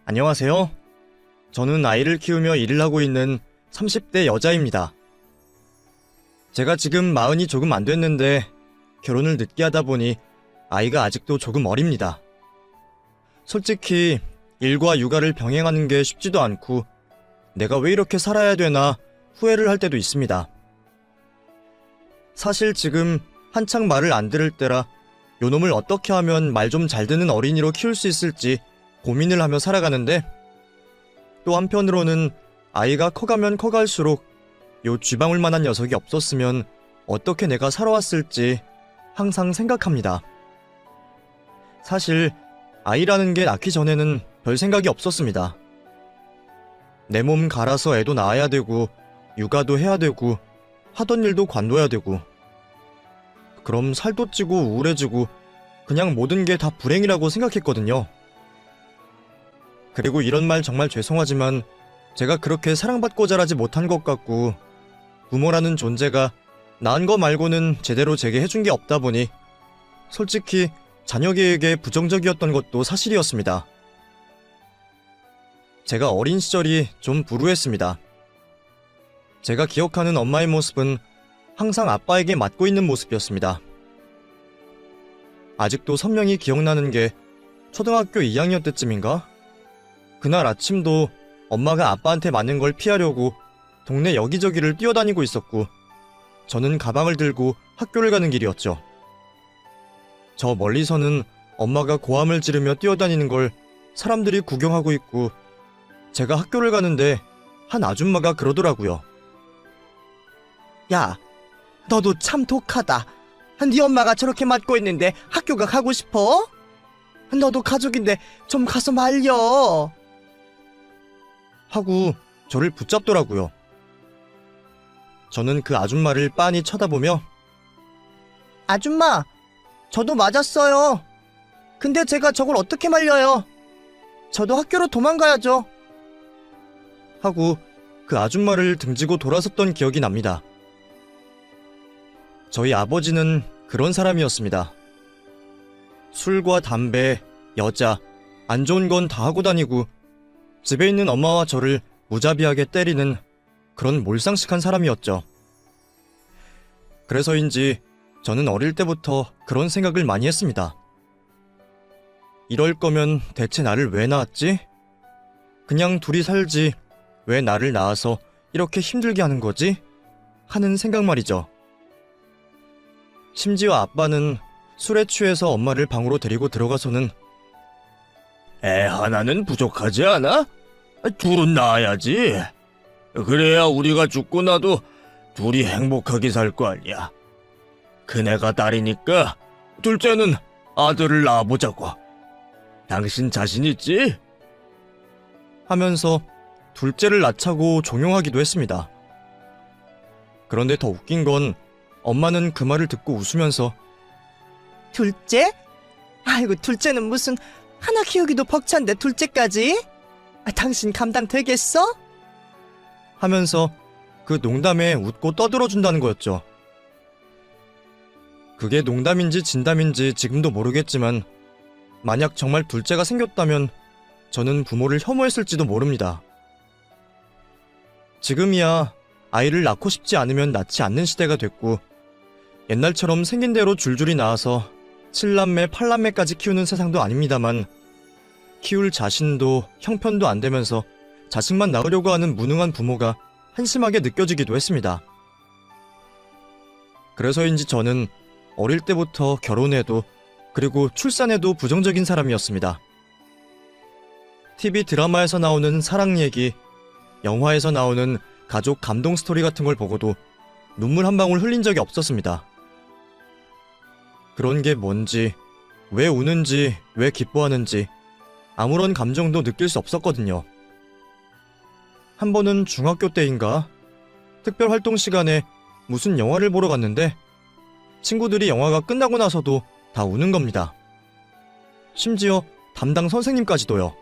안녕하세요. 저는 아이를 키우며 일을 하고 있는 30대 여자입니다. 제가 지금 마흔이 조금 안 됐는데 결혼을 늦게 하다 보니 아이가 아직도 조금 어립니다. 솔직히 일과 육아를 병행하는 게 쉽지도 않고 내가 왜 이렇게 살아야 되나 후회를 할 때도 있습니다. 사실 지금 한창 말을 안 들을 때라 요놈을 어떻게 하면 말 좀 잘 듣는 어린이로 키울 수 있을지 고민을 하며 살아가는데, 또 한편으로는 아이가 커가면 커갈수록 요 쥐방울만한 녀석이 없었으면 어떻게 내가 살아왔을지 항상 생각합니다. 사실 아이라는 게 낳기 전에는 별 생각이 없었습니다. 내 몸 갈아서 애도 낳아야 되고 육아도 해야 되고 하던 일도 관둬야 되고, 그럼 살도 찌고 우울해지고 그냥 모든 게 다 불행이라고 생각했거든요. 그리고 이런 말 정말 죄송하지만 제가 그렇게 사랑받고 자라지 못한 것 같고, 부모라는 존재가 낳은 거 말고는 제대로 제게 해준 게 없다 보니 솔직히 자녀 계획에 부정적이었던 것도 사실이었습니다. 제가 어린 시절이 좀 불우했습니다. 제가 기억하는 엄마의 모습은 항상 아빠에게 맞고 있는 모습이었습니다. 아직도 선명히 기억나는 게 초등학교 2학년 때쯤인가? 그날 아침도 엄마가 아빠한테 맞는 걸 피하려고 동네 여기저기를 뛰어다니고 있었고, 저는 가방을 들고 학교를 가는 길이었죠. 저 멀리서는 엄마가 고함을 지르며 뛰어다니는 걸 사람들이 구경하고 있고, 제가 학교를 가는데 한 아줌마가 그러더라고요. 야, 너도 참 독하다. 네 엄마가 저렇게 맞고 있는데 학교가 가고 싶어? 너도 가족인데 좀 가서 말려. 하고 저를 붙잡더라고요. 저는 그 아줌마를 빤히 쳐다보며, 아줌마, 저도 맞았어요. 근데 제가 저걸 어떻게 말려요? 저도 학교로 도망가야죠. 하고 그 아줌마를 등지고 돌아섰던 기억이 납니다. 저희 아버지는 그런 사람이었습니다. 술과 담배, 여자, 안 좋은 건 다 하고 다니고 집에 있는 엄마와 저를 무자비하게 때리는 그런 몰상식한 사람이었죠. 그래서인지 저는 어릴 때부터 그런 생각을 많이 했습니다. 이럴 거면 대체 나를 왜 낳았지? 그냥 둘이 살지 왜 나를 낳아서 이렇게 힘들게 하는 거지? 하는 생각 말이죠. 심지어 아빠는 술에 취해서 엄마를 방으로 데리고 들어가서는 애 하나는 부족하지 않아? 둘은 낳아야지. 그래야 우리가 죽고 나도 둘이 행복하게 살 거 아니야. 큰애가 딸이니까 둘째는 아들을 낳아보자고. 당신 자신 있지? 하면서 둘째를 낳자고 종용하기도 했습니다. 그런데 더 웃긴 건 엄마는 그 말을 듣고 웃으면서 둘째? 아이고, 둘째는 무슨 하나 키우기도 벅찬데 둘째까지? 당신 감당 되겠어? 하면서 그 농담에 웃고 떠들어준다는 거였죠. 그게 농담인지 진담인지 지금도 모르겠지만, 만약 정말 둘째가 생겼다면 저는 부모를 혐오했을지도 모릅니다. 지금이야 아이를 낳고 싶지 않으면 낳지 않는 시대가 됐고, 옛날처럼 생긴 대로 줄줄이 낳아서 7남매, 8남매까지 키우는 세상도 아닙니다만, 키울 자신도 형편도 안 되면서 자식만 낳으려고 하는 무능한 부모가 한심하게 느껴지기도 했습니다. 그래서인지 저는 어릴 때부터 결혼에도 그리고 출산에도 부정적인 사람이었습니다. TV 드라마에서 나오는 사랑 얘기, 영화에서 나오는 가족 감동 스토리 같은 걸 보고도 눈물 한 방울 흘린 적이 없었습니다. 그런 게 뭔지, 왜 우는지, 왜 기뻐하는지 아무런 감정도 느낄 수 없었거든요. 한 번은 중학교 때인가 특별활동 시간에 무슨 영화를 보러 갔는데 친구들이 영화가 끝나고 나서도 다 우는 겁니다. 심지어 담당 선생님까지도요.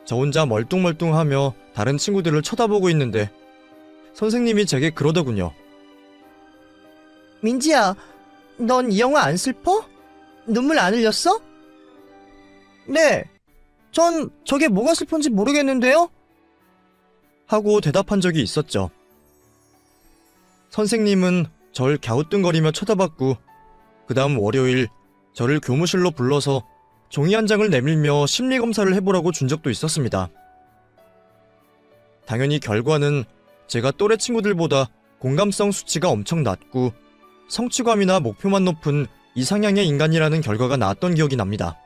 저 혼자 멀뚱멀뚱하며 다른 친구들을 쳐다보고 있는데 선생님이 제게 그러더군요. 민지야, 넌 이 영화 안 슬퍼? 눈물 안 흘렸어? 네. 전 저게 뭐가 슬픈지 모르겠는데요? 하고 대답한 적이 있었죠. 선생님은 절 갸우뚱거리며 쳐다봤고 그 다음 월요일 저를 교무실로 불러서 종이 한 장을 내밀며 심리검사를 해보라고 준 적도 있었습니다. 당연히 결과는 제가 또래 친구들보다 공감성 수치가 엄청 낮고 성취감이나 목표만 높은 이상향의 인간이라는 결과가 나왔던 기억이 납니다.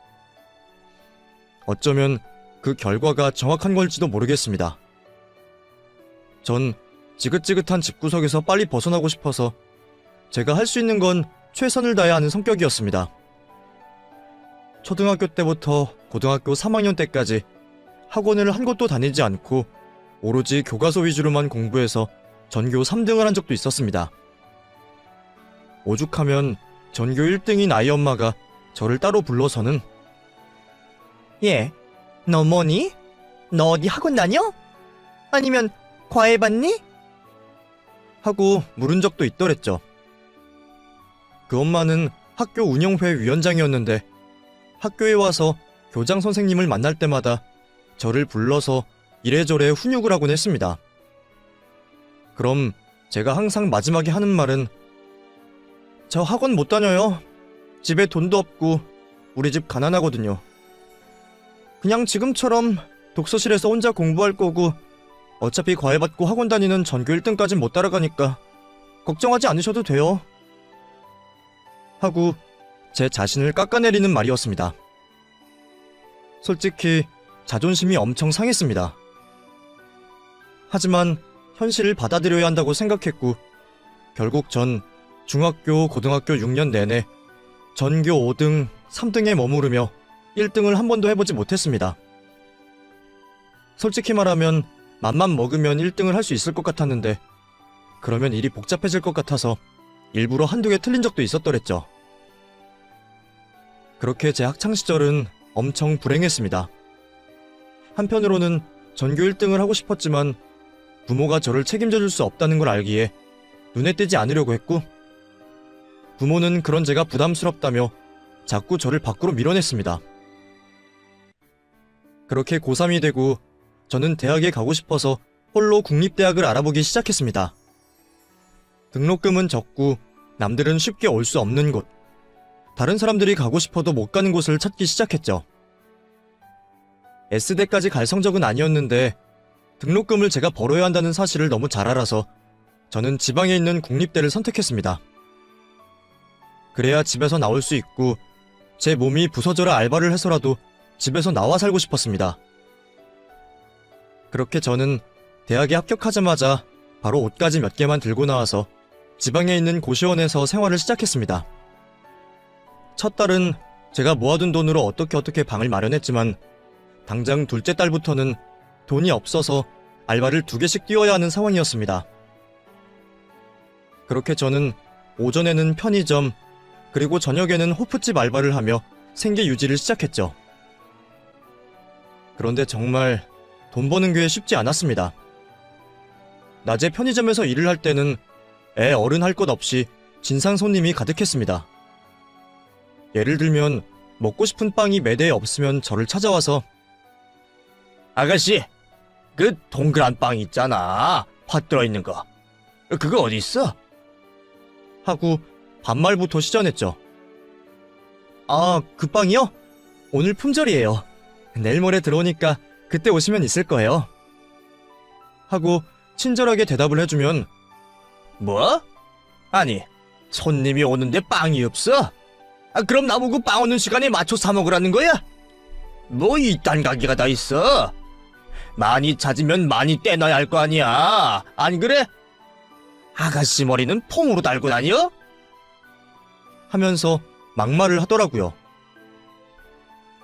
어쩌면 그 결과가 정확한 걸지도 모르겠습니다. 전 지긋지긋한 집구석에서 빨리 벗어나고 싶어서 제가 할 수 있는 건 최선을 다해야 하는 성격이었습니다. 초등학교 때부터 고등학교 3학년 때까지 학원을 한 곳도 다니지 않고 오로지 교과서 위주로만 공부해서 전교 3등을 한 적도 있었습니다. 오죽하면 전교 1등인 아이 엄마가 저를 따로 불러서는 예, 너 뭐니? 너 어디 학원 다녀? 아니면 과외 받니? 하고 물은 적도 있더랬죠. 그 엄마는 학교 운영회 위원장이었는데 학교에 와서 교장 선생님을 만날 때마다 저를 불러서 이래저래 훈육을 하곤 했습니다. 그럼 제가 항상 마지막에 하는 말은 저 학원 못 다녀요. 집에 돈도 없고 우리 집 가난하거든요. 그냥 지금처럼 독서실에서 혼자 공부할 거고 어차피 과외받고 학원 다니는 전교 1등까진 못 따라가니까 걱정하지 않으셔도 돼요. 하고 제 자신을 깎아내리는 말이었습니다. 솔직히 자존심이 엄청 상했습니다. 하지만 현실을 받아들여야 한다고 생각했고 결국 전 중학교, 고등학교 6년 내내 전교 5등, 3등에 머무르며 1등을 한 번도 해보지 못했습니다. 솔직히 말하면 맘만 먹으면 1등을 할 수 있을 것 같았는데 그러면 일이 복잡해질 것 같아서 일부러 한두 개 틀린 적도 있었더랬죠. 그렇게 제 학창시절은 엄청 불행했습니다. 한편으로는 전교 1등을 하고 싶었지만 부모가 저를 책임져 줄 수 없다는 걸 알기에 눈에 띄지 않으려고 했고 부모는 그런 제가 부담스럽다며 자꾸 저를 밖으로 밀어냈습니다. 그렇게 고3이 되고 저는 대학에 가고 싶어서 홀로 국립대학을 알아보기 시작했습니다. 등록금은 적고 남들은 쉽게 올 수 없는 곳, 다른 사람들이 가고 싶어도 못 가는 곳을 찾기 시작했죠. S대까지 갈 성적은 아니었는데 등록금을 제가 벌어야 한다는 사실을 너무 잘 알아서 저는 지방에 있는 국립대를 선택했습니다. 그래야 집에서 나올 수 있고 제 몸이 부서져라 알바를 해서라도 집에서 나와 살고 싶었습니다. 그렇게 저는 대학에 합격하자마자 바로 옷가지 몇 개만 들고 나와서 지방에 있는 고시원에서 생활을 시작했습니다. 첫 달은 제가 모아둔 돈으로 어떻게 방을 마련했지만 당장 둘째 달부터는 돈이 없어서 알바를 2개씩 뛰어야 하는 상황이었습니다. 그렇게 저는 오전에는 편의점, 그리고 저녁에는 호프집 알바를 하며 생계 유지를 시작했죠. 그런데 정말 돈 버는 게 쉽지 않았습니다. 낮에 편의점에서 일을 할 때는 애 어른 할 것 없이 진상 손님이 가득했습니다. 예를 들면 먹고 싶은 빵이 매대에 없으면 저를 찾아와서 아가씨, 그 동그란 빵 있잖아. 팥 들어있는 거. 그거 어디 있어? 하고 반말부터 시전했죠. 아, 그 빵이요? 오늘 품절이에요. 내일 모레 들어오니까 그때 오시면 있을 거예요. 하고 친절하게 대답을 해주면 뭐? 아니, 손님이 오는데 빵이 없어? 그럼 나보고 빵 오는 시간에 맞춰 사 먹으라는 거야? 뭐 이딴 가게가 다 있어? 많이 찾으면 많이 떼놔야 할 거 아니야. 안 그래? 아가씨 머리는 퐁으로 달고 다녀? 하면서 막말을 하더라고요.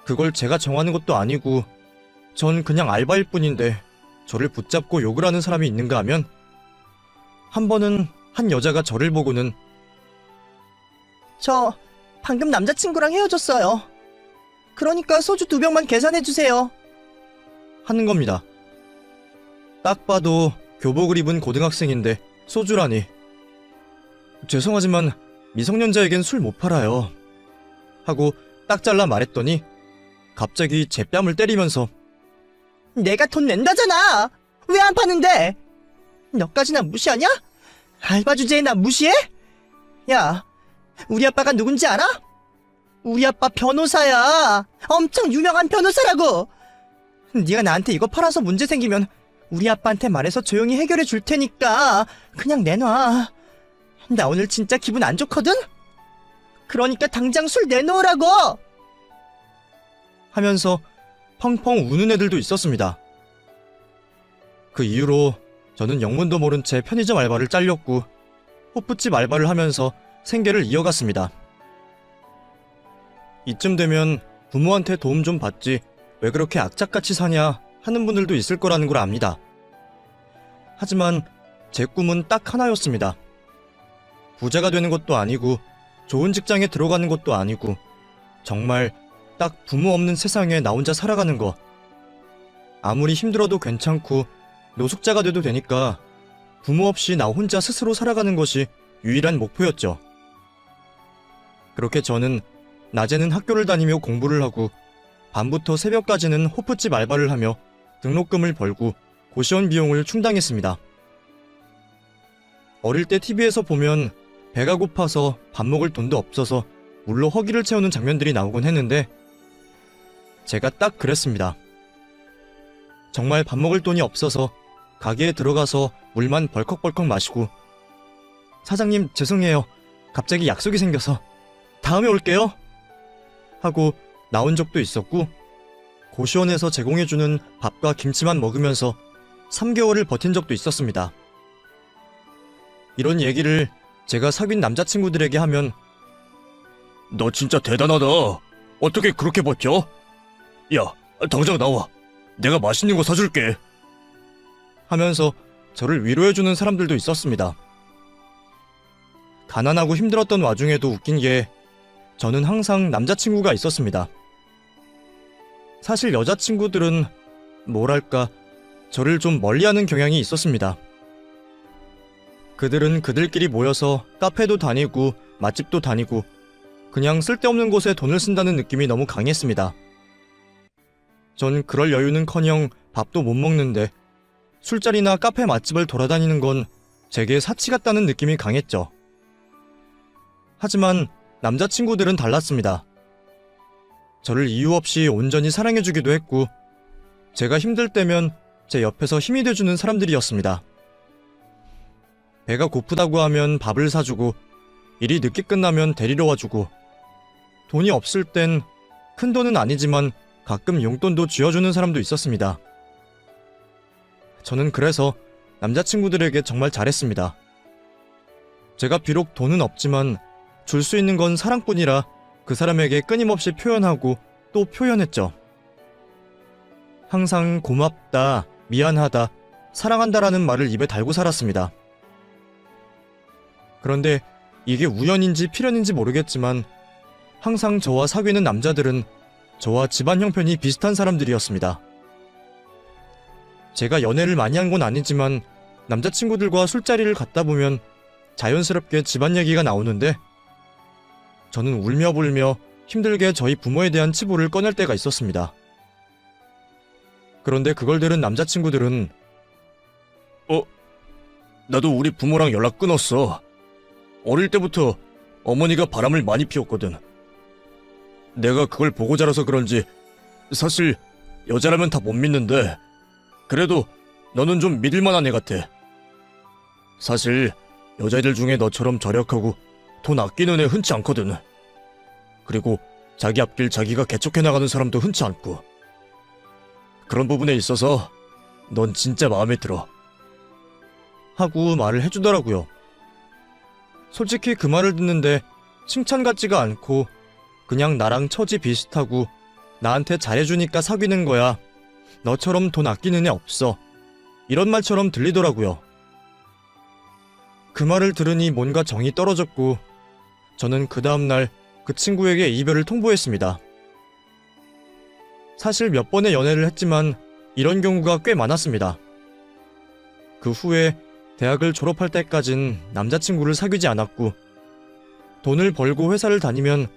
그걸 제가 정하는 것도 아니고 전 그냥 알바일 뿐인데 저를 붙잡고 욕을 하는 사람이 있는가 하면 한 번은 한 여자가 저를 보고는 저 방금 남자친구랑 헤어졌어요. 그러니까 소주 2병만 계산해주세요. 하는 겁니다. 딱 봐도 교복을 입은 고등학생인데 소주라니. 죄송하지만 미성년자에겐 술 못 팔아요. 하고 딱 잘라 말했더니 갑자기 제 뺨을 때리면서 내가 돈 낸다잖아. 왜 안 파는데? 너까지 나 무시하냐? 알바 주제에 나 무시해? 야, 우리 아빠가 누군지 알아? 우리 아빠 변호사야. 엄청 유명한 변호사라고. 네가 나한테 이거 팔아서 문제 생기면 우리 아빠한테 말해서 조용히 해결해 줄 테니까 그냥 내놔. 나 오늘 진짜 기분 안 좋거든? 그러니까 당장 술 내놓으라고! 하면서 펑펑 우는 애들도 있었습니다. 그 이후로 저는 영문도 모른 채 편의점 알바를 잘렸고 호프집 알바를 하면서 생계를 이어갔습니다. 이쯤 되면 부모한테 도움 좀 받지 왜 그렇게 악착같이 사냐 하는 분들도 있을 거라는 걸 압니다. 하지만 제 꿈은 딱 하나였습니다. 부자가 되는 것도 아니고 좋은 직장에 들어가는 것도 아니고 정말 딱 부모 없는 세상에 나 혼자 살아가는 거. 아무리 힘들어도 괜찮고 노숙자가 돼도 되니까 부모 없이 나 혼자 스스로 살아가는 것이 유일한 목표였죠. 그렇게 저는 낮에는 학교를 다니며 공부를 하고 밤부터 새벽까지는 호프집 알바를 하며 등록금을 벌고 고시원 비용을 충당했습니다. 어릴 때 TV에서 보면 배가 고파서 밥 먹을 돈도 없어서 물로 허기를 채우는 장면들이 나오곤 했는데 제가 딱 그랬습니다. 정말 밥 먹을 돈이 없어서 가게에 들어가서 물만 벌컥벌컥 마시고 사장님 죄송해요. 갑자기 약속이 생겨서 다음에 올게요. 하고 나온 적도 있었고 고시원에서 제공해주는 밥과 김치만 먹으면서 3개월을 버틴 적도 있었습니다. 이런 얘기를 제가 사귄 남자친구들에게 하면 너 진짜 대단하다. 어떻게 그렇게 버텨? 야, 당장 나와. 내가 맛있는 거 사줄게. 하면서 저를 위로해주는 사람들도 있었습니다. 가난하고 힘들었던 와중에도 웃긴 게 저는 항상 남자친구가 있었습니다. 사실 여자친구들은 뭐랄까 저를 좀 멀리하는 경향이 있었습니다. 그들은 그들끼리 모여서 카페도 다니고 맛집도 다니고 그냥 쓸데없는 곳에 돈을 쓴다는 느낌이 너무 강했습니다. 전 그럴 여유는커녕 밥도 못 먹는데 술자리나 카페 맛집을 돌아다니는 건 제게 사치 같다는 느낌이 강했죠. 하지만 남자친구들은 달랐습니다. 저를 이유 없이 온전히 사랑해주기도 했고 제가 힘들 때면 제 옆에서 힘이 돼주는 사람들이었습니다. 배가 고프다고 하면 밥을 사주고 일이 늦게 끝나면 데리러 와주고 돈이 없을 땐 큰 돈은 아니지만 가끔 용돈도 쥐어주는 사람도 있었습니다. 저는 그래서 남자친구들에게 정말 잘했습니다. 제가 비록 돈은 없지만 줄 수 있는 건 사랑뿐이라 그 사람에게 끊임없이 표현하고 또 표현했죠. 항상 고맙다, 미안하다, 사랑한다라는 말을 입에 달고 살았습니다. 그런데 이게 우연인지 필연인지 모르겠지만 항상 저와 사귀는 남자들은 저와 집안 형편이 비슷한 사람들이었습니다. 제가 연애를 많이 한 건 아니지만 남자친구들과 술자리를 갔다 보면 자연스럽게 집안 얘기가 나오는데 저는 울며불며 힘들게 저희 부모에 대한 치부를 꺼낼 때가 있었습니다. 그런데 그걸 들은 남자친구들은 나도 우리 부모랑 연락 끊었어. 어릴 때부터 어머니가 바람을 많이 피웠거든. 내가 그걸 보고 자라서 그런지 사실 여자라면 다 못 믿는데 그래도 너는 좀 믿을만한 애 같아. 사실 여자애들 중에 너처럼 절약하고 돈 아끼는 애 흔치 않거든. 그리고 자기 앞길 자기가 개척해 나가는 사람도 흔치 않고. 그런 부분에 있어서 넌 진짜 마음에 들어. 하고 말을 해주더라고요. 솔직히 그 말을 듣는데 칭찬 같지가 않고 그냥 나랑 처지 비슷하고 나한테 잘해주니까 사귀는 거야. 너처럼 돈 아끼는 애 없어. 이런 말처럼 들리더라고요. 그 말을 들으니 뭔가 정이 떨어졌고 저는 그 다음날 그 친구에게 이별을 통보했습니다. 사실 몇 번의 연애를 했지만 이런 경우가 꽤 많았습니다. 그 후에 대학을 졸업할 때까진 남자친구를 사귀지 않았고 돈을 벌고 회사를 다니면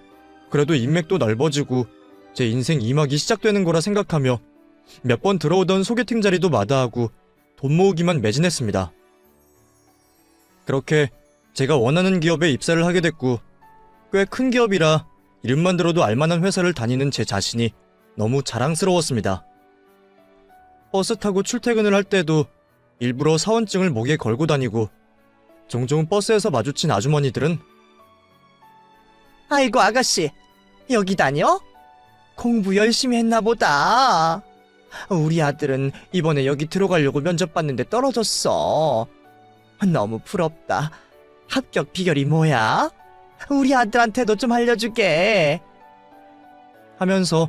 그래도 인맥도 넓어지고 제 인생 2막이 시작되는 거라 생각하며 몇 번 들어오던 소개팅 자리도 마다하고 돈 모으기만 매진했습니다. 그렇게 제가 원하는 기업에 입사를 하게 됐고 꽤 큰 기업이라 이름만 들어도 알만한 회사를 다니는 제 자신이 너무 자랑스러웠습니다. 버스 타고 출퇴근을 할 때도 일부러 사원증을 목에 걸고 다니고 종종 버스에서 마주친 아주머니들은 아이고, 아가씨, 여기 다녀? 공부 열심히 했나 보다. 우리 아들은 이번에 여기 들어가려고 면접 봤는데 떨어졌어. 너무 부럽다. 합격 비결이 뭐야? 우리 아들한테도 좀 알려주게. 하면서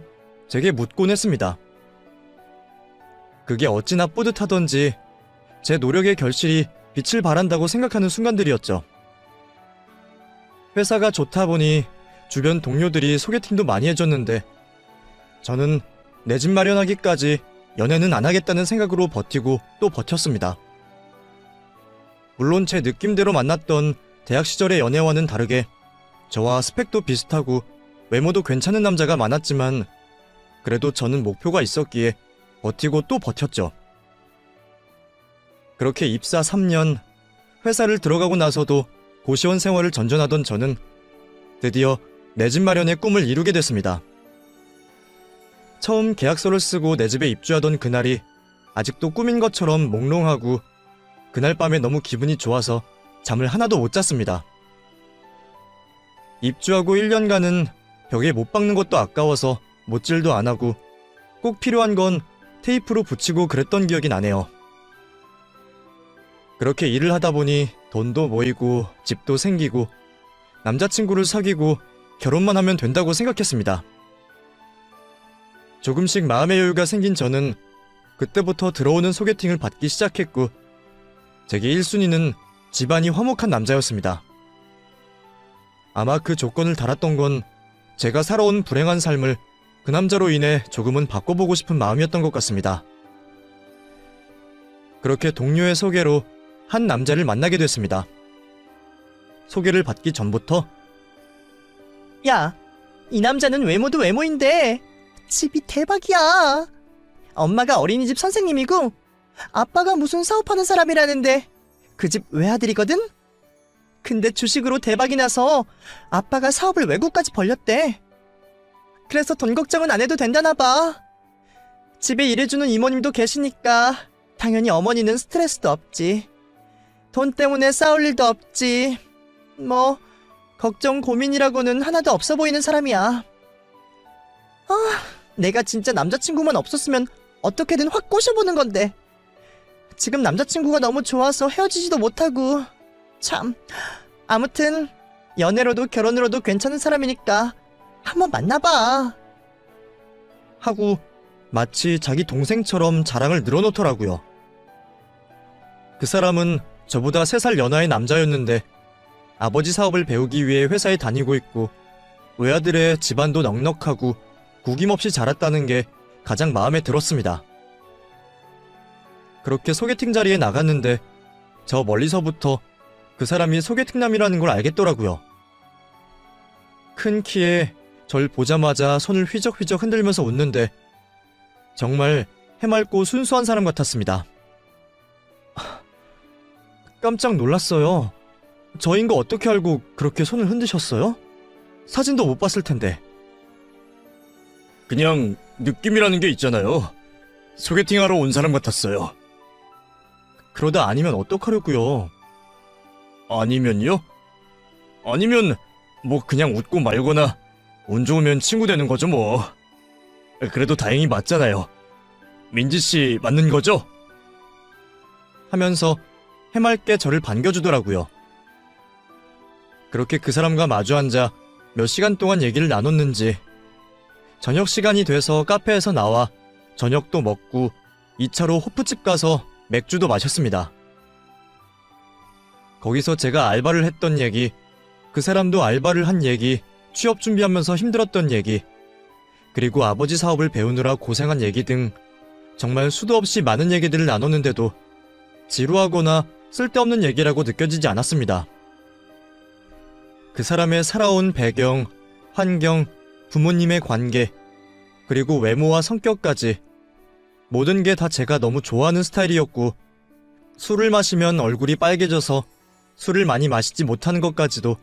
제게 묻곤 했습니다. 그게 어찌나 뿌듯하던지 제 노력의 결실이 빛을 발한다고 생각하는 순간들이었죠. 회사가 좋다 보니 주변 동료들이 소개팅도 많이 해줬는데 저는 내 집 마련하기까지 연애는 안 하겠다는 생각으로 버티고 또 버텼습니다. 물론 제 느낌대로 만났던 대학 시절의 연애와는 다르게 저와 스펙도 비슷하고 외모도 괜찮은 남자가 많았지만 그래도 저는 목표가 있었기에 버티고 또 버텼죠. 그렇게 입사 3년, 회사를 들어가고 나서도 고시원 생활을 전전하던 저는 드디어 내 집 마련의 꿈을 이루게 됐습니다. 처음 계약서를 쓰고 내 집에 입주하던 그날이 아직도 꿈인 것처럼 몽롱하고 그날 밤에 너무 기분이 좋아서 잠을 하나도 못 잤습니다. 입주하고 1년간은 벽에 못 박는 것도 아까워서 못질도 안 하고 꼭 필요한 건 테이프로 붙이고 그랬던 기억이 나네요. 그렇게 일을 하다 보니 돈도 모이고 집도 생기고 남자친구를 사귀고 결혼만 하면 된다고 생각했습니다. 조금씩 마음의 여유가 생긴 저는 그때부터 들어오는 소개팅을 받기 시작했고 제게 1순위는 집안이 화목한 남자였습니다. 아마 그 조건을 달았던 건 제가 살아온 불행한 삶을 그 남자로 인해 조금은 바꿔보고 싶은 마음이었던 것 같습니다. 그렇게 동료의 소개로 한 남자를 만나게 됐습니다. 소개를 받기 전부터 야, 이 남자는 외모도 외모인데 집이 대박이야. 엄마가 어린이집 선생님이고 아빠가 무슨 사업하는 사람이라는데 그 집 외아들이거든? 근데 주식으로 대박이 나서 아빠가 사업을 외국까지 벌렸대. 그래서 돈 걱정은 안 해도 된다나 봐. 집에 일해주는 이모님도 계시니까 당연히 어머니는 스트레스도 없지. 돈 때문에 싸울 일도 없지. 뭐 걱정 고민이라고는 하나도 없어 보이는 사람이야. 내가 진짜 남자친구만 없었으면 어떻게든 확 꼬셔보는 건데 지금 남자친구가 너무 좋아서 헤어지지도 못하고 참. 아무튼 연애로도 결혼으로도 괜찮은 사람이니까 한번 만나봐 하고 마치 자기 동생처럼 자랑을 늘어놓더라고요. 그 사람은 저보다 3살 연하의 남자였는데 아버지 사업을 배우기 위해 회사에 다니고 있고 외아들의 집안도 넉넉하고 구김없이 자랐다는 게 가장 마음에 들었습니다. 그렇게 소개팅 자리에 나갔는데 저 멀리서부터 그 사람이 소개팅남이라는 걸 알겠더라고요. 큰 키에 절 보자마자 손을 휘적휘적 흔들면서 웃는데 정말 해맑고 순수한 사람 같았습니다. 깜짝 놀랐어요. 저인 거 어떻게 알고 그렇게 손을 흔드셨어요? 사진도 못 봤을 텐데. 그냥 느낌이라는 게 있잖아요. 소개팅하러 온 사람 같았어요. 그러다 아니면 어떡하려고요? 아니면요? 아니면 뭐 그냥 웃고 말거나 운 좋으면 친구 되는 거죠 뭐. 그래도 다행히 맞잖아요. 민지씨 맞는 거죠? 하면서 해맑게 저를 반겨주더라고요. 그렇게 그 사람과 마주 앉아 몇 시간 동안 얘기를 나눴는지 저녁 시간이 돼서 카페에서 나와 저녁도 먹고 2차로 호프집 가서 맥주도 마셨습니다. 거기서 제가 알바를 했던 얘기, 그 사람도 알바를 한 얘기, 취업 준비하면서 힘들었던 얘기, 그리고 아버지 사업을 배우느라 고생한 얘기 등 정말 수도 없이 많은 얘기들을 나눴는데도 지루하거나 쓸데없는 얘기라고 느껴지지 않았습니다. 그 사람의 살아온 배경, 환경, 부모님의 관계, 그리고 외모와 성격까지 모든 게 다 제가 너무 좋아하는 스타일이었고, 술을 마시면 얼굴이 빨개져서 술을 많이 마시지 못하는 것까지도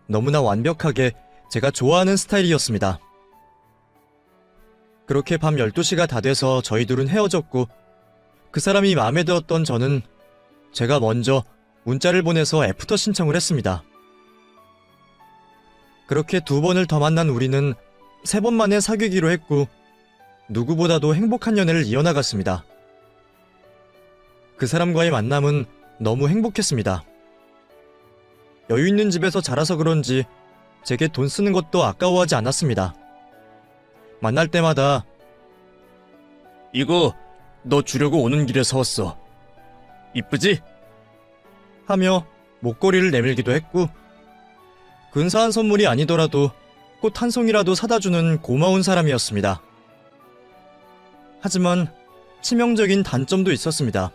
너무나 완벽하게 제가 좋아하는 스타일이었습니다. 그렇게 밤 12시가 다 돼서 저희 둘은 헤어졌고, 그 사람이 마음에 들었던 저는 제가 먼저 문자를 보내서 애프터 신청을 했습니다. 그렇게 2번을 더 만난 우리는 3번 만에 사귀기로 했고, 누구보다도 행복한 연애를 이어나갔습니다. 그 사람과의 만남은 너무 행복했습니다. 여유 있는 집에서 자라서 그런지 제게 돈 쓰는 것도 아까워하지 않았습니다. 만날 때마다 이거 너 주려고 오는 길에 사왔어. 이쁘지? 하며 목걸이를 내밀기도 했고, 근사한 선물이 아니더라도 꽃 한 송이라도 사다 주는 고마운 사람이었습니다. 하지만 치명적인 단점도 있었습니다.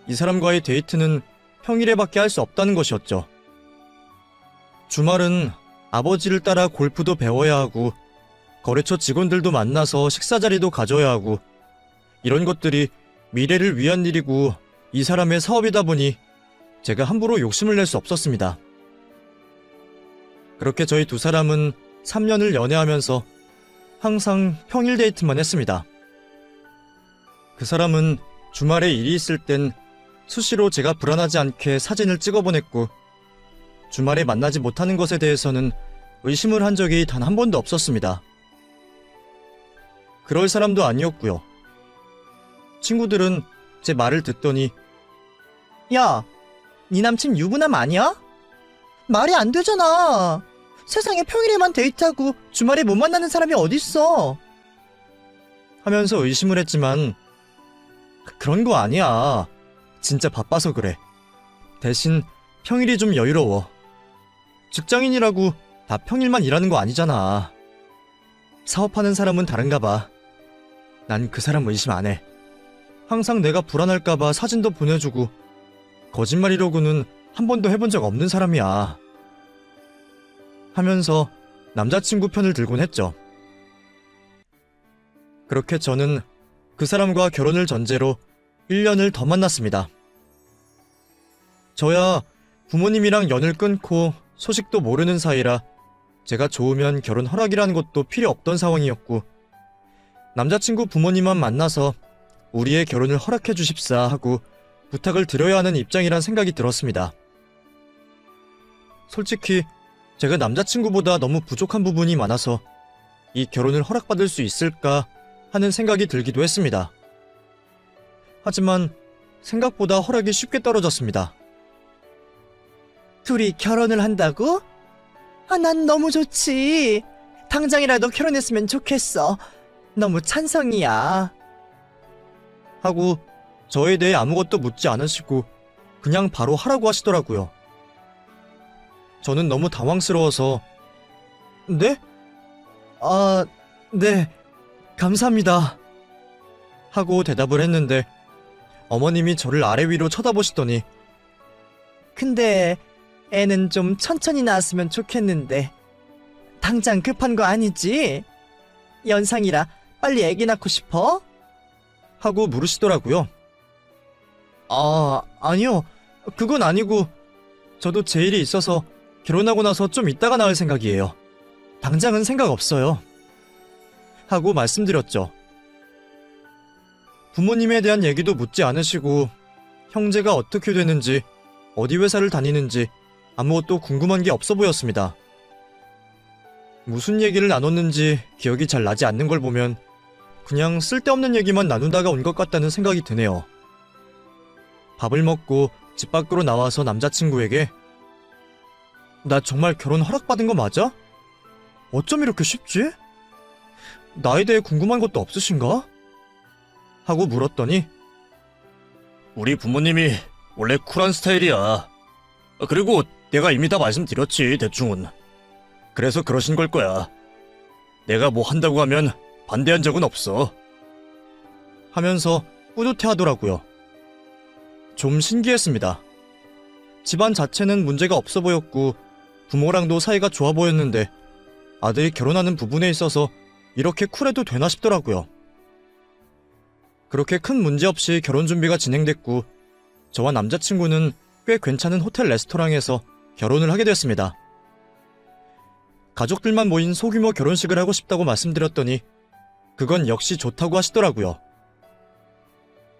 이 사람과의 데이트는 평일에밖에 할 수 없다는 것이었죠. 주말은 아버지를 따라 골프도 배워야 하고, 거래처 직원들도 만나서 식사 자리도 가져야 하고, 이런 것들이 미래를 위한 일이고 이 사람의 사업이다 보니 제가 함부로 욕심을 낼 수 없었습니다. 그렇게 저희 2사람은 3년을 연애하면서 항상 평일 데이트만 했습니다. 그 사람은 주말에 일이 있을 땐 수시로 제가 불안하지 않게 사진을 찍어 보냈고, 주말에 만나지 못하는 것에 대해서는 의심을 한 적이 단 한 번도 없었습니다. 그럴 사람도 아니었고요. 친구들은 제 말을 듣더니 야, 네 남친 유부남 아니야? 말이 안 되잖아. 세상에 평일에만 데이트하고 주말에 못 만나는 사람이 어딨어. 하면서 의심을 했지만, 그런 거 아니야. 진짜 바빠서 그래. 대신 평일이 좀 여유로워. 직장인이라고 다 평일만 일하는 거 아니잖아. 사업하는 사람은 다른가 봐. 난 그 사람 의심 안 해. 항상 내가 불안할까 봐 사진도 보내주고, 거짓말이라고는 한 번도 해본 적 없는 사람이야. 하면서 남자친구 편을 들곤 했죠. 그렇게 저는 그 사람과 결혼을 전제로 1년을 더 만났습니다. 저야 부모님이랑 연을 끊고 소식도 모르는 사이라 제가 좋으면 결혼 허락이라는 것도 필요 없던 상황이었고, 남자친구 부모님만 만나서 우리의 결혼을 허락해 주십사 하고 부탁을 드려야 하는 입장이란 생각이 들었습니다. 솔직히 제가 남자친구보다 너무 부족한 부분이 많아서 이 결혼을 허락받을 수 있을까 하는 생각이 들기도 했습니다. 하지만 생각보다 허락이 쉽게 떨어졌습니다. 둘이 결혼을 한다고? 아, 난 너무 좋지. 당장이라도 결혼했으면 좋겠어. 너무 찬성이야. 하고 저에 대해 아무것도 묻지 않으시고 그냥 바로 하라고 하시더라고요. 저는 너무 당황스러워서 네? 아, 네. 감사합니다. 하고 대답을 했는데 어머님이 저를 아래 위로 쳐다보시더니 근데 애는 좀 천천히 낳았으면 좋겠는데 당장 급한 거 아니지? 연상이라 빨리 애기 낳고 싶어? 하고 물으시더라고요. 아, 아니요. 그건 아니고 저도 제 일이 있어서 결혼하고 나서 좀 있다가 낳을 생각이에요. 당장은 생각 없어요. 하고 말씀드렸죠. 부모님에 대한 얘기도 묻지 않으시고 형제가 어떻게 되는지, 어디 회사를 다니는지 아무것도 궁금한 게 없어 보였습니다. 무슨 얘기를 나눴는지 기억이 잘 나지 않는 걸 보면 그냥 쓸데없는 얘기만 나누다가 온 것 같다는 생각이 드네요. 밥을 먹고 집 밖으로 나와서 남자친구에게 나 정말 결혼 허락받은 거 맞아? 어쩜 이렇게 쉽지? 나에 대해 궁금한 것도 없으신가? 하고 물었더니 우리 부모님이 원래 쿨한 스타일이야. 그리고 내가 이미 다 말씀드렸지, 대충은. 그래서 그러신 걸 거야. 내가 뭐 한다고 하면 반대한 적은 없어. 하면서 뿌듯해 하더라고요. 좀 신기했습니다. 집안 자체는 문제가 없어 보였고 부모랑도 사이가 좋아 보였는데 아들이 결혼하는 부분에 있어서 이렇게 쿨해도 되나 싶더라고요. 그렇게 큰 문제 없이 결혼 준비가 진행됐고 저와 남자친구는 꽤 괜찮은 호텔 레스토랑에서 결혼을 하게 됐습니다. 가족들만 모인 소규모 결혼식을 하고 싶다고 말씀드렸더니 그건 역시 좋다고 하시더라고요.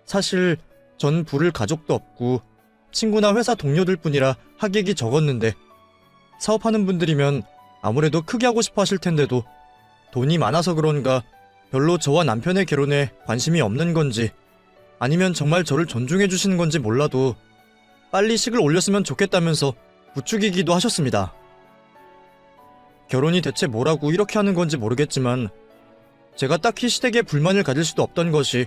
사실 전 부를 가족도 없고 친구나 회사 동료들 뿐이라 하객이 적었는데 사업하는 분들이면 아무래도 크게 하고 싶어 하실 텐데도 돈이 많아서 그런가 별로 저와 남편의 결혼에 관심이 없는 건지 아니면 정말 저를 존중해 주시는 건지 몰라도 빨리 식을 올렸으면 좋겠다면서 부추기기도 하셨습니다. 결혼이 대체 뭐라고 이렇게 하는 건지 모르겠지만 제가 딱히 시댁에 불만을 가질 수도 없던 것이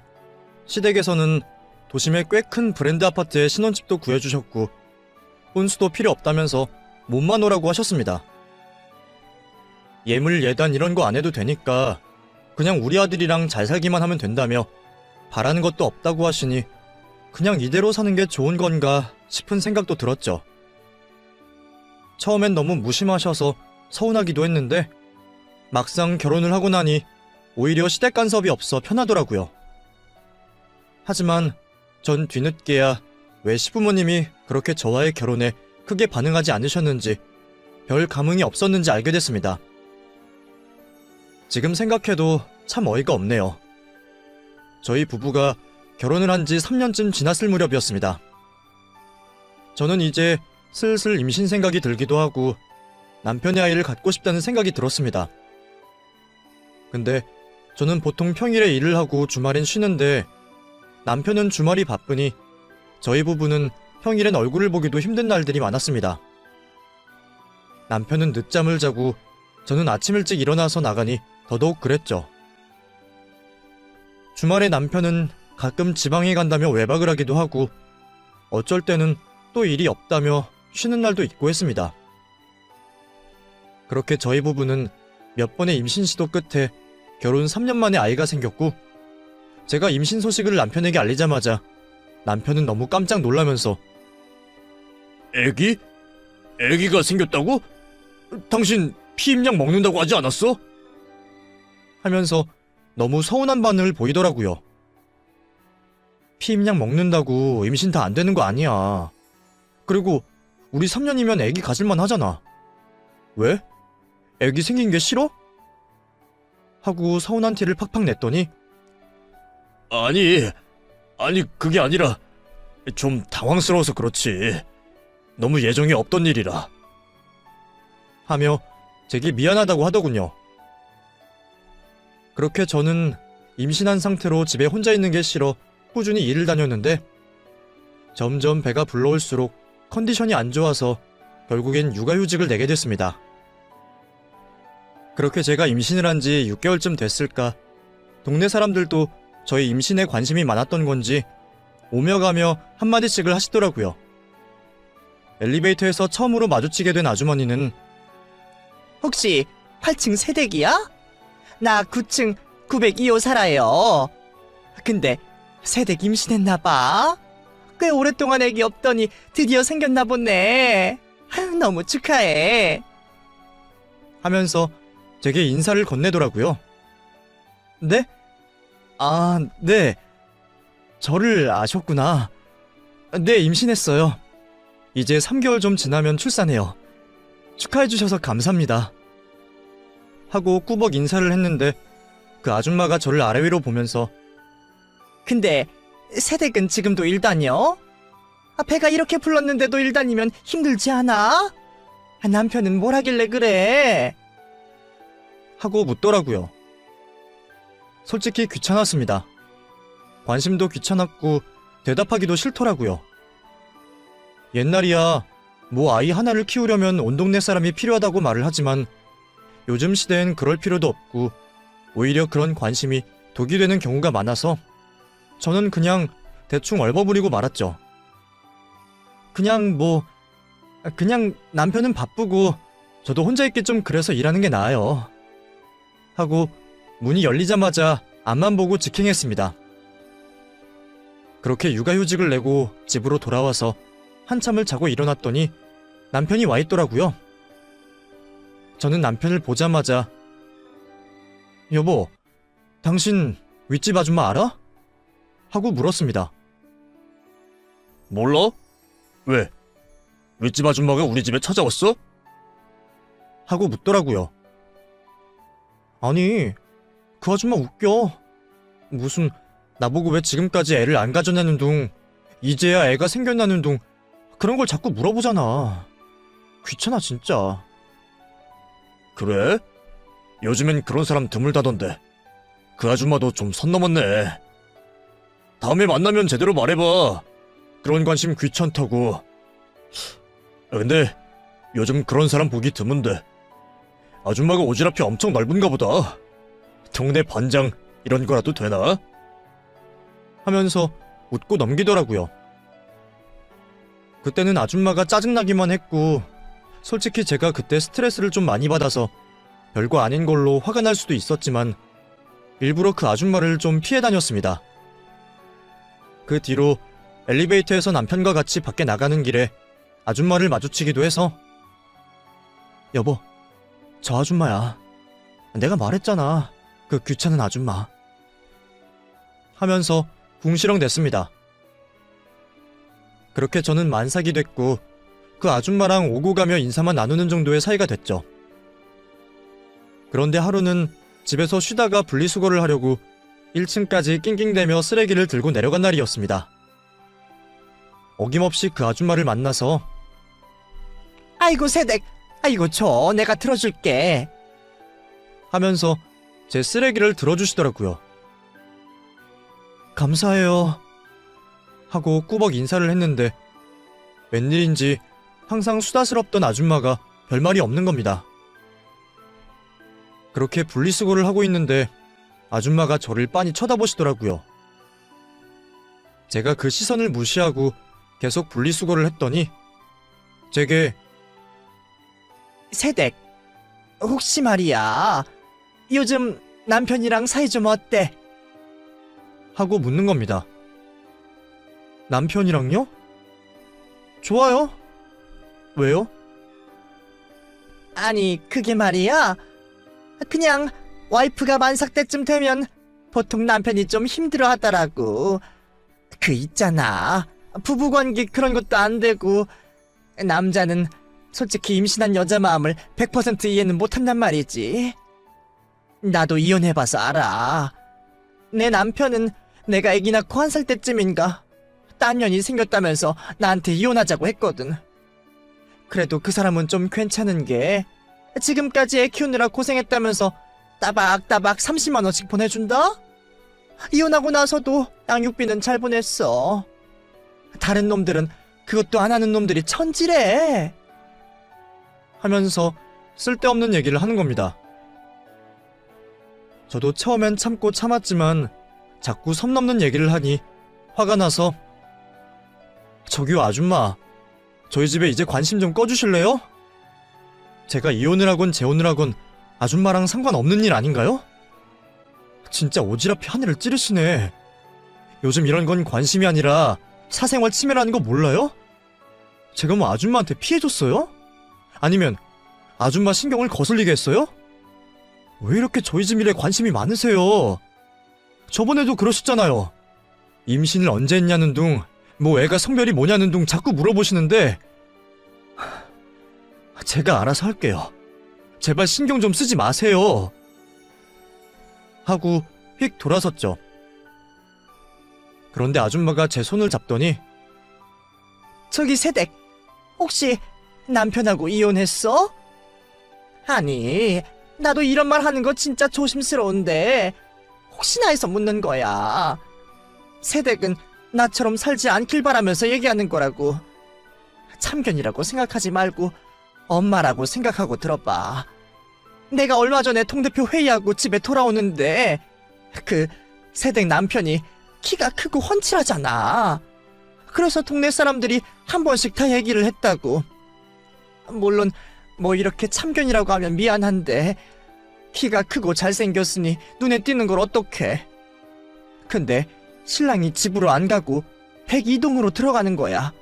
시댁에서는 도심의 꽤 큰 브랜드 아파트에 신혼집도 구해주셨고 혼수도 필요 없다면서 몸만 오라고 하셨습니다. 예물 예단 이런 거 안 해도 되니까 그냥 우리 아들이랑 잘 살기만 하면 된다며 바라는 것도 없다고 하시니 그냥 이대로 사는 게 좋은 건가 싶은 생각도 들었죠. 처음엔 너무 무심하셔서 서운하기도 했는데 막상 결혼을 하고 나니 오히려 시댁 간섭이 없어 편하더라고요. 하지만 전 뒤늦게야 왜 시부모님이 그렇게 저와의 결혼에 크게 반응하지 않으셨는지 별 감흥이 없었는지 알게 됐습니다. 지금 생각해도 참 어이가 없네요. 저희 부부가 결혼을 한 지 3년쯤 지났을 무렵이었습니다. 저는 이제 슬슬 임신 생각이 들기도 하고 남편의 아이를 갖고 싶다는 생각이 들었습니다. 근데 저는 보통 평일에 일을 하고 주말엔 쉬는데 남편은 주말이 바쁘니 저희 부부는 평일엔 얼굴을 보기도 힘든 날들이 많았습니다. 남편은 늦잠을 자고 저는 아침 일찍 일어나서 나가니 더더욱 그랬죠. 주말에 남편은 가끔 지방에 간다며 외박을 하기도 하고 어쩔 때는 또 일이 없다며 쉬는 날도 있고 했습니다. 그렇게 저희 부부는 몇 번의 임신 시도 끝에 결혼 3년 만에 아이가 생겼고 제가 임신 소식을 남편에게 알리자마자 남편은 너무 깜짝 놀라면서 애기? 애기가 생겼다고? 당신 피임약 먹는다고 하지 않았어? 하면서 너무 서운한 반응을 보이더라고요. 피임약 먹는다고 임신 다 안 되는 거 아니야. 그리고 우리 3년이면 애기 가질만 하잖아. 왜? 애기 생긴 게 싫어? 하고 서운한 티를 팍팍 냈더니 아니 그게 아니라 좀 당황스러워서 그렇지. 너무 예정에 없던 일이라. 하며 제게 미안하다고 하더군요. 그렇게 저는 임신한 상태로 집에 혼자 있는 게 싫어 꾸준히 일을 다녔는데 점점 배가 불러올수록 컨디션이 안 좋아서 결국엔 육아휴직을 내게 됐습니다. 그렇게 제가 임신을 한 지 6개월쯤 됐을까 동네 사람들도 저희 임신에 관심이 많았던 건지 오며 가며 한마디씩을 하시더라고요. 엘리베이터에서 처음으로 마주치게 된 아주머니는 혹시 8층 세댁이야? 나 9층 902호 살아요. 근데 세댁 임신했나봐. 꽤 오랫동안 애기 없더니 드디어 생겼나 보네. 아유, 너무 축하해. 하면서 제게 인사를 건네더라고요. 네? 아, 네. 저를 아셨구나. 네, 임신했어요. 이제 3개월 좀 지나면 출산해요. 축하해주셔서 감사합니다. 하고 꾸벅 인사를 했는데 그 아줌마가 저를 아래 위로 보면서 근데 세댁은 지금도 일 다녀? 배가 이렇게 불렀는데도 일 다니면 힘들지 않아? 남편은 뭘 하길래 그래? 하고 묻더라고요. 솔직히 귀찮았습니다. 관심도 귀찮았고 대답하기도 싫더라고요. 옛날이야 뭐 아이 하나를 키우려면 온 동네 사람이 필요하다고 말을 하지만 요즘 시대엔 그럴 필요도 없고 오히려 그런 관심이 독이 되는 경우가 많아서 저는 그냥 대충 얼버무리고 말았죠. 그냥 남편은 바쁘고 저도 혼자 있기 좀 그래서 일하는 게 나아요. 하고 문이 열리자마자 앞만 보고 직행했습니다. 그렇게 육아휴직을 내고 집으로 돌아와서 한참을 자고 일어났더니 남편이 와 있더라고요. 저는 남편을 보자마자 여보, 당신 윗집 아줌마 알아? 하고 물었습니다. 몰라? 왜? 윗집 아줌마가 우리 집에 찾아왔어? 하고 묻더라고요. 아니, 그 아줌마 웃겨. 무슨 나보고 왜 지금까지 애를 안 가졌냐는 둥, 이제야 애가 생겼냐는 둥, 그런 걸 자꾸 물어보잖아. 귀찮아 진짜. 그래? 요즘엔 그런 사람 드물다던데. 그 아줌마도 좀 선 넘었네. 다음에 만나면 제대로 말해봐. 그런 관심 귀찮다고. 근데 요즘 그런 사람 보기 드문데. 아줌마가 오지랖이 엄청 넓은가 보다. 동네 반장 이런 거라도 되나? 하면서 웃고 넘기더라고요. 그때는 아줌마가 짜증나기만 했고, 솔직히 제가 그때 스트레스를 좀 많이 받아서 별거 아닌 걸로 화가 날 수도 있었지만 일부러 그 아줌마를 좀 피해 다녔습니다. 그 뒤로 엘리베이터에서 남편과 같이 밖에 나가는 길에 아줌마를 마주치기도 해서 여보, 저 아줌마야. 내가 말했잖아. 그 귀찮은 아줌마. 하면서 궁시렁 댔습니다. 그렇게 저는 만삭이 됐고 그 아줌마랑 오고 가며 인사만 나누는 정도의 사이가 됐죠. 그런데 하루는 집에서 쉬다가 분리수거를 하려고 1층까지 낑낑대며 쓰레기를 들고 내려간 날이었습니다. 어김없이 그 아줌마를 만나서 아이고, 새댁. 아이고, 줘. 내가 들어줄게. 하면서 제 쓰레기를 들어주시더라고요. 감사해요. 하고 꾸벅 인사를 했는데 웬일인지 항상 수다스럽던 아줌마가 별말이 없는 겁니다. 그렇게 분리수거를 하고 있는데 아줌마가 저를 빤히 쳐다보시더라고요. 제가 그 시선을 무시하고 계속 분리수거를 했더니 제게 새댁, 혹시 말이야, 요즘 남편이랑 사이 좀 어때? 하고 묻는 겁니다. 남편이랑요? 좋아요. 왜요? 아니, 그게 말이야, 그냥 와이프가 만삭 때쯤 되면 보통 남편이 좀 힘들어 하더라고. 그 있잖아, 부부관계 그런 것도 안 되고, 남자는 솔직히 임신한 여자 마음을 100% 이해는 못한단 말이지. 나도 이혼해봐서 알아. 내 남편은 내가 아기 낳고 1살 때쯤인가 딴 년이 생겼다면서 나한테 이혼하자고 했거든. 그래도 그 사람은 좀 괜찮은 게 지금까지 애 키우느라 고생했다면서 따박따박 30만 원씩 보내준다? 이혼하고 나서도 양육비는 잘 보냈어. 다른 놈들은 그것도 안 하는 놈들이 천지래. 하면서 쓸데없는 얘기를 하는 겁니다. 저도 처음엔 참고 참았지만 자꾸 선 넘는 얘기를 하니 화가 나서 저기요 아줌마, 저희 집에 이제 관심 좀 꺼주실래요? 제가 이혼을 하건 재혼을 하건 아줌마랑 상관없는 일 아닌가요? 진짜 오지랖이 하늘을 찌르시네. 요즘 이런 건 관심이 아니라 사생활 침해라는 거 몰라요? 제가 뭐 아줌마한테 피해줬어요? 아니면 아줌마 신경을 거슬리게 했어요? 왜 이렇게 저희 집 일에 관심이 많으세요? 저번에도 그러셨잖아요. 임신을 언제 했냐는 둥, 뭐 애가 성별이 뭐냐는 둥 자꾸 물어보시는데 제가 알아서 할게요. 제발 신경 좀 쓰지 마세요. 하고 휙 돌아섰죠. 그런데 아줌마가 제 손을 잡더니 저기 새댁, 혹시 남편하고 이혼했어? 아니, 나도 이런 말 하는 거 진짜 조심스러운데 혹시나 해서 묻는 거야. 새댁은 나처럼 살지 않길 바라면서 얘기하는 거라고. 참견이라고 생각하지 말고 엄마라고 생각하고 들어봐. 내가 얼마 전에 통대표 회의하고 집에 돌아오는데 그 새댁 남편이 키가 크고 훤칠하잖아. 그래서 동네 사람들이 한 번씩 다 얘기를 했다고. 물론 뭐 이렇게 참견이라고 하면 미안한데 키가 크고 잘생겼으니 눈에 띄는 걸 어떡해. 근데 신랑이 집으로 안 가고 102동으로 들어가는 거야.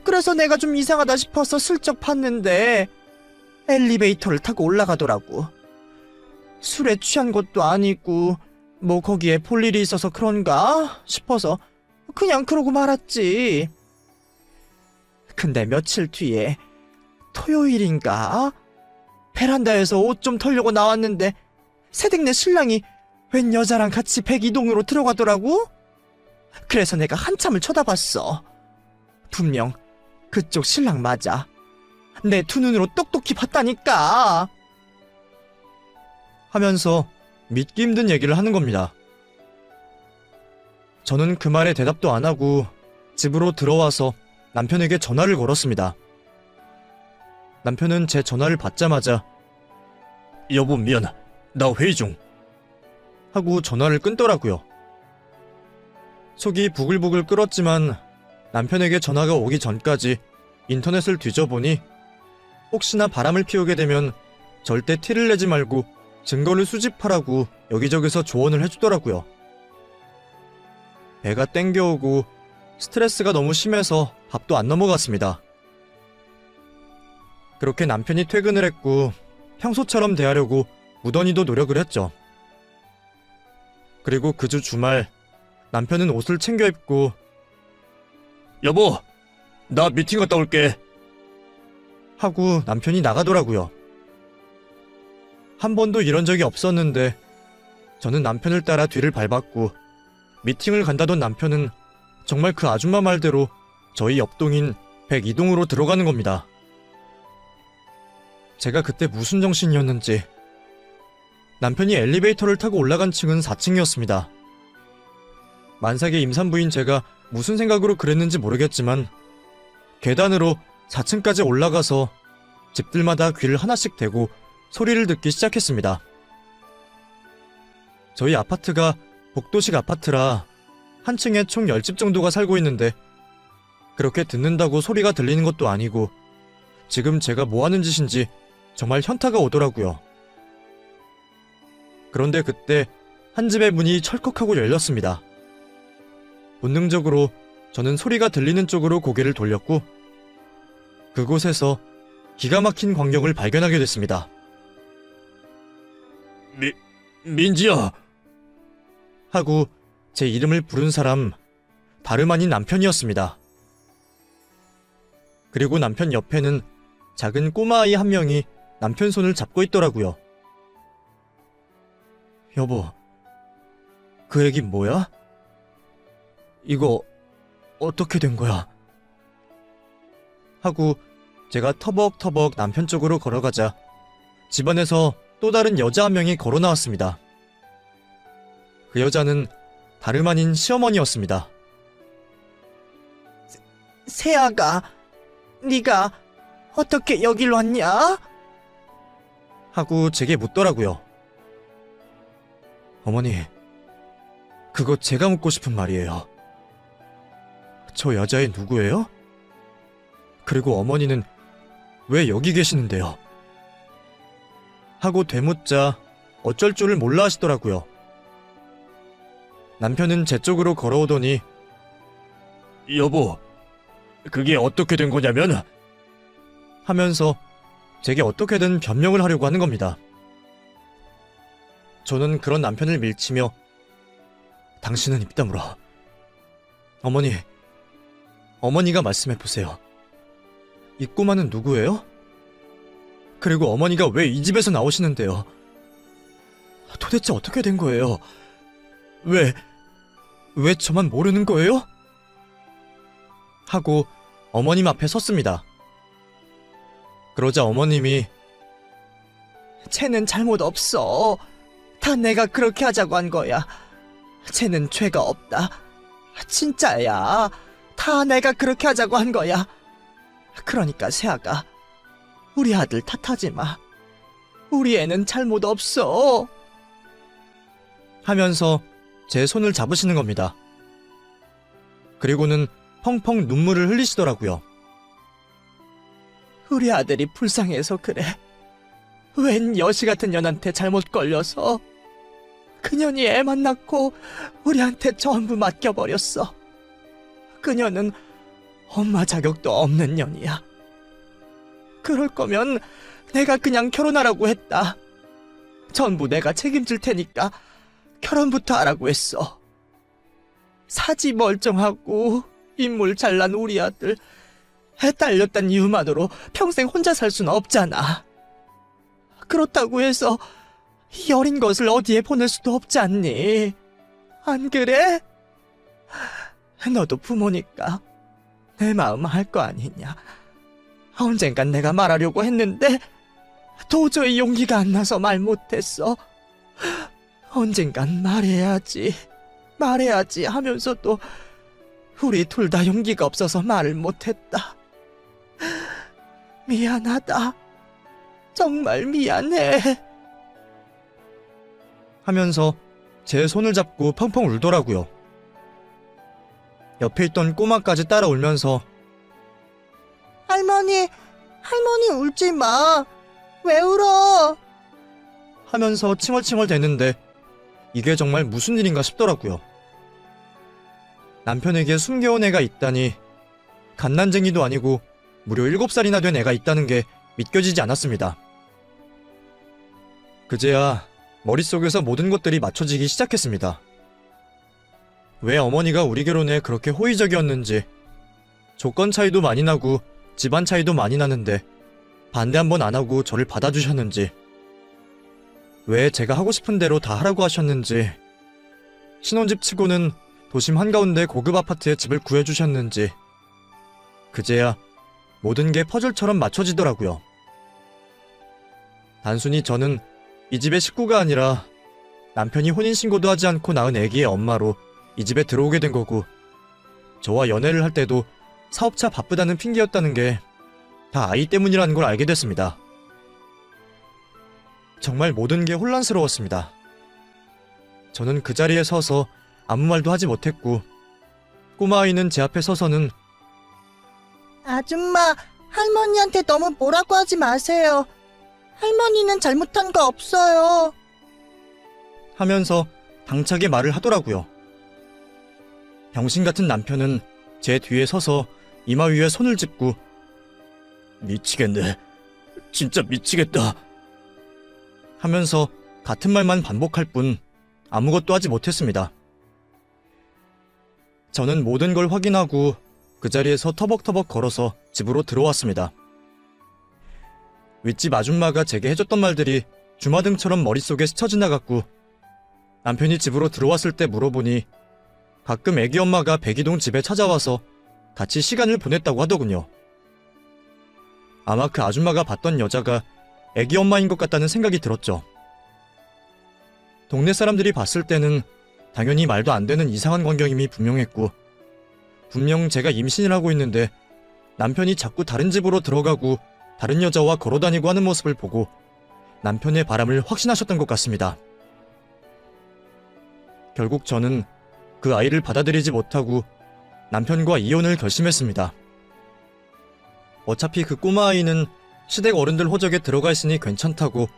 그래서 내가 좀 이상하다 싶어서 슬쩍 봤는데 엘리베이터를 타고 올라가더라고. 술에 취한 것도 아니고 뭐 거기에 볼 일이 있어서 그런가 싶어서 그냥 그러고 말았지. 근데 며칠 뒤에 토요일인가? 베란다에서 옷 좀 털려고 나왔는데 새댁네 신랑이 웬 여자랑 같이 백이동으로 들어가더라고? 그래서 내가 한참을 쳐다봤어. 분명 그쪽 신랑 맞아. 내 두 눈으로 똑똑히 봤다니까. 하면서 믿기 힘든 얘기를 하는 겁니다. 저는 그 말에 대답도 안 하고 집으로 들어와서 남편에게 전화를 걸었습니다. 남편은 제 전화를 받자마자 여보, 미안. 나 회의 중. 하고 전화를 끊더라고요. 속이 부글부글 끓었지만 남편에게 전화가 오기 전까지 인터넷을 뒤져보니 혹시나 바람을 피우게 되면 절대 티를 내지 말고 증거를 수집하라고 여기저기서 조언을 해주더라고요. 배가 땡겨오고 스트레스가 너무 심해서 밥도 안 넘어갔습니다. 그렇게 남편이 퇴근을 했고 평소처럼 대하려고 무던히도 노력을 했죠. 그리고 그 주 주말 남편은 옷을 챙겨 입고 여보, 나 미팅 갔다 올게. 하고 남편이 나가더라고요. 한 번도 이런 적이 없었는데 저는 남편을 따라 뒤를 밟았고 미팅을 간다던 남편은 정말 그 아줌마 말대로 저희 옆동인 102동으로 들어가는 겁니다. 제가 그때 무슨 정신이었는지 남편이 엘리베이터를 타고 올라간 층은 4층이었습니다. 만삭의 임산부인 제가 무슨 생각으로 그랬는지 모르겠지만 계단으로 4층까지 올라가서 집들마다 귀를 하나씩 대고 소리를 듣기 시작했습니다. 저희 아파트가 복도식 아파트라 한 층에 총 10집 정도가 살고 있는데 그렇게 듣는다고 소리가 들리는 것도 아니고 지금 제가 뭐 하는 짓인지 정말 현타가 오더라고요. 그런데 그때 한 집의 문이 철컥하고 열렸습니다. 본능적으로 저는 소리가 들리는 쪽으로 고개를 돌렸고 그곳에서 기가 막힌 광경을 발견하게 됐습니다. 민지야. 하고 제 이름을 부른 사람 다름 아닌 남편이었습니다. 그리고 남편 옆에는 작은 꼬마아이 한 명이 남편 손을 잡고 있더라고요. 여보, 그 애기 뭐야? 이거 어떻게 된 거야? 하고 제가 터벅터벅 남편 쪽으로 걸어가자 집안에서 또 다른 여자 한 명이 걸어 나왔습니다. 그 여자는 다름 아닌 시어머니였습니다. 세아가, 네가 어떻게 여길 왔냐? 하고 제게 묻더라고요. 어머니, 그거 제가 묻고 싶은 말이에요. 저 여자애 누구예요? 그리고 어머니는 왜 여기 계시는데요? 하고 되묻자 어쩔 줄을 몰라 하시더라고요. 남편은 제 쪽으로 걸어오더니 여보, 그게 어떻게 된 거냐면 하면서 제게 어떻게든 변명을 하려고 하는 겁니다. 저는 그런 남편을 밀치며 당신은 입 다물어. 어머니가 말씀해보세요. 이 꼬마는 누구예요? 그리고 어머니가 왜 이 집에서 나오시는데요? 도대체 어떻게 된 거예요? 왜 저만 모르는 거예요? 하고 어머님 앞에 섰습니다. 그러자 어머님이 쟤는 잘못 없어. 다 내가 그렇게 하자고 한 거야. 쟤는 죄가 없다. 진짜야. 다 내가 그렇게 하자고 한 거야. 그러니까 세아가 우리 아들 탓하지 마. 우리 애는 잘못 없어. 하면서 제 손을 잡으시는 겁니다. 그리고는 펑펑 눈물을 흘리시더라고요. 우리 아들이 불쌍해서 그래. 웬 여시 같은 년한테 잘못 걸려서 그년이 애만 낳고 우리한테 전부 맡겨버렸어. 그녀는 엄마 자격도 없는 년이야. 그럴 거면 내가 그냥 결혼하라고 했다. 전부 내가 책임질 테니까 결혼부터 하라고 했어. 사지 멀쩡하고 인물 잘난 우리 아들 해 딸렸단 이유만으로 평생 혼자 살 순 없잖아. 그렇다고 해서 이 어린 것을 어디에 보낼 수도 없지 않니? 안 그래? 너도 부모니까 내 마음 알 거 아니냐. 언젠간 내가 말하려고 했는데 도저히 용기가 안 나서 말 못했어. 언젠간 말해야지 하면서도 우리 둘 다 용기가 없어서 말을 못했다. 미안하다. 정말 미안해. 하면서 제 손을 잡고 펑펑 울더라고요. 옆에 있던 꼬마까지 따라 울면서 할머니 울지 마. 왜 울어? 하면서 칭얼칭얼 대는데 이게 정말 무슨 일인가 싶더라고요. 남편에게 숨겨온 애가 있다니 갓난쟁이도 아니고 무려 7살이나 된 애가 있다는 게 믿겨지지 않았습니다. 그제야 머릿속에서 모든 것들이 맞춰지기 시작했습니다. 왜 어머니가 우리 결혼에 그렇게 호의적이었는지, 조건 차이도 많이 나고 집안 차이도 많이 나는데 반대 한 번 안 하고 저를 받아주셨는지, 왜 제가 하고 싶은 대로 다 하라고 하셨는지, 신혼집 치고는 도심 한가운데 고급 아파트에 집을 구해주셨는지, 그제야 모든 게 퍼즐처럼 맞춰지더라고요. 단순히 저는 이 집의 식구가 아니라 남편이 혼인신고도 하지 않고 낳은 아기의 엄마로 이 집에 들어오게 된 거고, 저와 연애를 할 때도 사업차 바쁘다는 핑계였다는 게 다 아이 때문이라는 걸 알게 됐습니다. 정말 모든 게 혼란스러웠습니다. 저는 그 자리에 서서 아무 말도 하지 못했고, 꼬마아이는 제 앞에 서서는 아줌마, 할머니한테 너무 뭐라고 하지 마세요. 할머니는 잘못한 거 없어요. 하면서 당차게 말을 하더라고요. 병신 같은 남편은 제 뒤에 서서 이마 위에 손을 짚고 미치겠네. 진짜 미치겠다. 하면서 같은 말만 반복할 뿐 아무것도 하지 못했습니다. 저는 모든 걸 확인하고 그 자리에서 터벅터벅 걸어서 집으로 들어왔습니다. 윗집 아줌마가 제게 해줬던 말들이 주마등처럼 머릿속에 스쳐 지나갔고, 남편이 집으로 들어왔을 때 물어보니 가끔 애기 엄마가 백이동 집에 찾아와서 같이 시간을 보냈다고 하더군요. 아마 그 아줌마가 봤던 여자가 애기 엄마인 것 같다는 생각이 들었죠. 동네 사람들이 봤을 때는 당연히 말도 안 되는 이상한 광경임이 분명했고, 분명 제가 임신을 하고 있는데 남편이 자꾸 다른 집으로 들어가고 다른 여자와 걸어다니고 하는 모습을 보고 남편의 바람을 확신하셨던 것 같습니다. 결국 저는 그 아이를 받아들이지 못하고 남편과 이혼을 결심했습니다. 어차피 그 꼬마아이는 시댁 어른들 호적에 들어가 있으니 괜찮다고,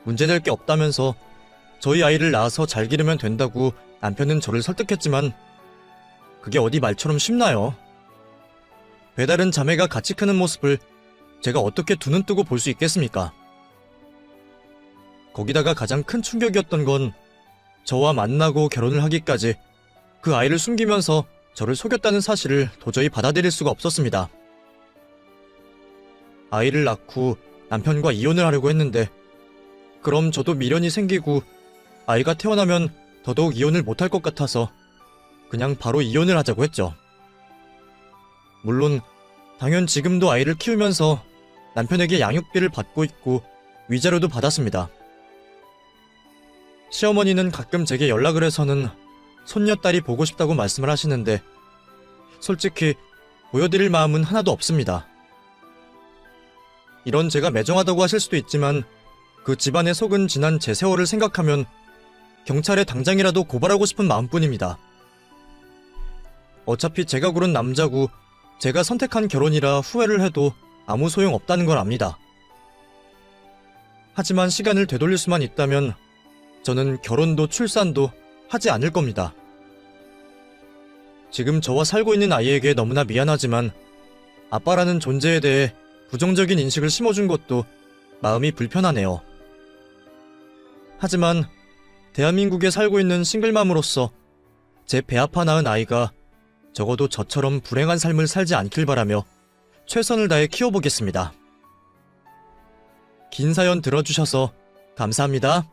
문제될 게 없다면서 저희 아이를 낳아서 잘 기르면 된다고 남편은 저를 설득했지만 그게 어디 말처럼 쉽나요? 배다른 자매가 같이 크는 모습을 제가 어떻게 두 눈 뜨고 볼 수 있겠습니까? 거기다가 가장 큰 충격이었던 건 저와 만나고 결혼을 하기까지 그 아이를 숨기면서 저를 속였다는 사실을 도저히 받아들일 수가 없었습니다. 아이를 낳고 남편과 이혼을 하려고 했는데, 그럼 저도 미련이 생기고 아이가 태어나면 더더욱 이혼을 못할 것 같아서 그냥 바로 이혼을 하자고 했죠. 물론 당연 지금도 아이를 키우면서 남편에게 양육비를 받고 있고 위자료도 받았습니다. 시어머니는 가끔 제게 연락을 해서는 손녀딸이 보고 싶다고 말씀을 하시는데 솔직히 보여드릴 마음은 하나도 없습니다. 이런 제가 매정하다고 하실 수도 있지만 그 집안의 속은 지난 제 세월을 생각하면 경찰에 당장이라도 고발하고 싶은 마음뿐입니다. 어차피 제가 고른 남자고 제가 선택한 결혼이라 후회를 해도 아무 소용 없다는 걸 압니다. 하지만 시간을 되돌릴 수만 있다면 저는 결혼도 출산도 하지 않을 겁니다. 지금 저와 살고 있는 아이에게 너무나 미안하지만 아빠라는 존재에 대해 부정적인 인식을 심어준 것도 마음이 불편하네요. 하지만 대한민국에 살고 있는 싱글맘으로서 제 배 아파 낳은 아이가 적어도 저처럼 불행한 삶을 살지 않길 바라며 최선을 다해 키워보겠습니다. 긴 사연 들어주셔서 감사합니다.